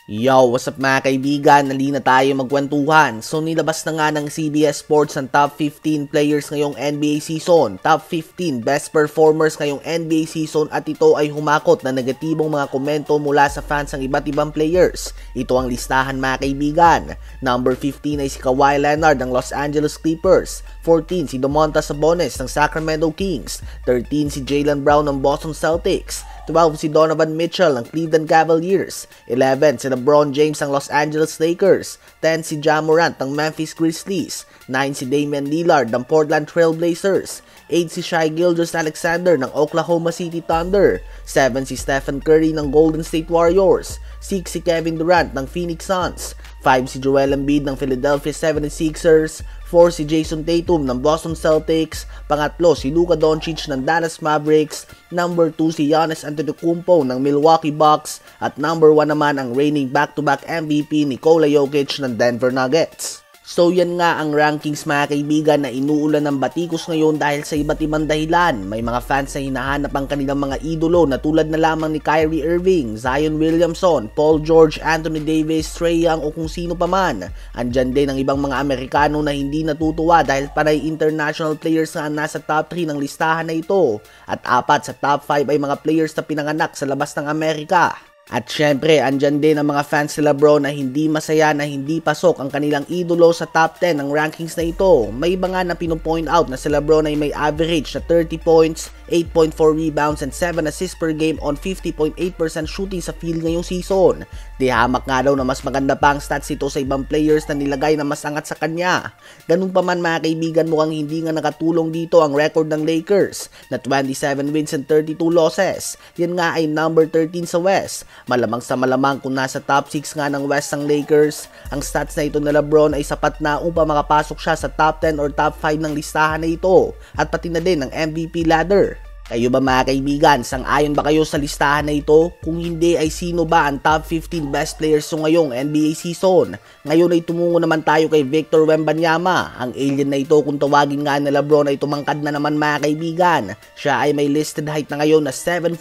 Yo, what's up mga kaibigan? Nali na tayo magkwentuhan. So nilabas na nga ng CBS Sports ang top 15 players ngayong NBA season, top 15 best performers ngayong NBA season at ito ay humakot na negatibong mga komento mula sa fans ng iba't ibang players. Ito ang listahan mga kaibigan. Number 15 ay si Kawhi Leonard ng Los Angeles Clippers, 14 si Domantas Sabonis ng Sacramento Kings, 13 si Jaylen Brown ng Boston Celtics, 12 si Donovan Mitchell ng Cleveland Cavaliers, 11 si LeBron James ng Los Angeles Lakers, 10 si Ja Morant ng Memphis Grizzlies, 9 si Damian Lillard ng Portland Trail Blazers, 8 si Shai Gilgeous-Alexander ng Oklahoma City Thunder, 7 si Stephen Curry ng Golden State Warriors, 6 si Kevin Durant ng Phoenix Suns, 5 si Joel Embiid ng Philadelphia 76ers, 4 si Jason Tatum ng Boston Celtics, pangatlo si Luka Doncic ng Dallas Mavericks, number 2 si Giannis Antetokounmpo ng Milwaukee Bucks, at number 1 naman ang reigning back-to-back MVP Nikola Jokic ng Denver Nuggets. So yan nga ang rankings mga kaibigan na inuulan ng batikos ngayon dahil sa iba't ibang dahilan. May mga fans na hinahanap ang kanilang mga idolo na tulad na lamang ni Kyrie Irving, Zion Williamson, Paul George, Anthony Davis, Trae Young o kung sino pa man. Andyan din ang ibang mga Amerikano na hindi natutuwa dahil panay international players na nasa top 3 ng listahan na ito. At 4 sa top 5 ay mga players na pinanganak sa labas ng Amerika. At syempre, andyan din ang mga fans ni LeBron na hindi masaya na hindi pasok ang kanilang idolo sa top 10 ng rankings na ito. May iba nga na pinopoint out na si LeBron ay may average na 30 points, 8.4 rebounds and 7 assists per game on 50.8% shooting sa field ngayong season. Di hamak nga daw na mas maganda pa ang stats ito sa ibang players na nilagay na mas angat sa kanya. Ganun pa man mga kaibigan, mukhang hindi nga nakatulong dito ang record ng Lakers na 27 wins and 32 losses. Yan nga ay number 13 sa West. Malamang sa malamang kung nasa top 6 nga ng West ang Lakers, ang stats na ito na LeBron ay sapat na upang makapasok siya sa top 10 or top 5 ng listahan na ito at pati na din ang MVP ladder. Kayo ba mga kaibigan, sang-ayon ba kayo sa listahan na ito? Kung hindi ay sino ba ang top 15 best players so ngayong NBA season? Ngayon ay tumungo naman tayo kay Victor Wembanyama. Ang alien na ito kung tawagin nga na LeBron ay tumangkad na naman mga kaibigan. Siya ay may listed height na ngayon na 7'5"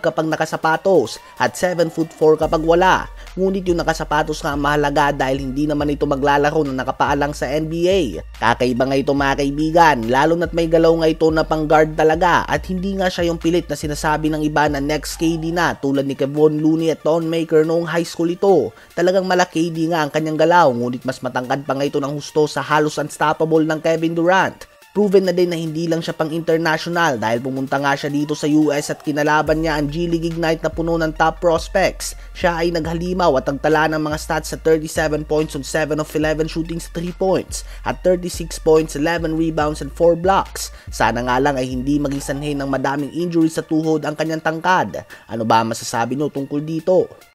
kapag nakasapatos at 7'4" kapag wala. Ngunit yung nakasapatos nga mahalaga dahil hindi naman ito maglalaro na nakapaalang sa NBA. Kakaiba nga ito mga kaibigan, lalo na't may galaw nga ito na pang guard talaga at hindi nga siya yung pilit na sinasabi ng iba na next KD na tulad ni Kevon Looney at Thon Maker noong high school ito. Talagang mala KD nga ang kanyang galaw ngunit mas matangkad pa nga ito ng husto sa halos unstoppable ng Kevin Durant. Proven na din na hindi lang siya pang international dahil pumunta nga siya dito sa US at kinalaban niya ang G League Ignite na puno ng top prospects. Siya ay naghalimaw at ang tala ng mga stats sa 37 points on 7 of 11 shooting sa 3 points at 36 points, 11 rebounds and 4 blocks. Sana nga lang ay hindi maging sanhi ng madaming injuries sa tuhod ang kanyang tangkad. Ano ba masasabi nyo tungkol dito?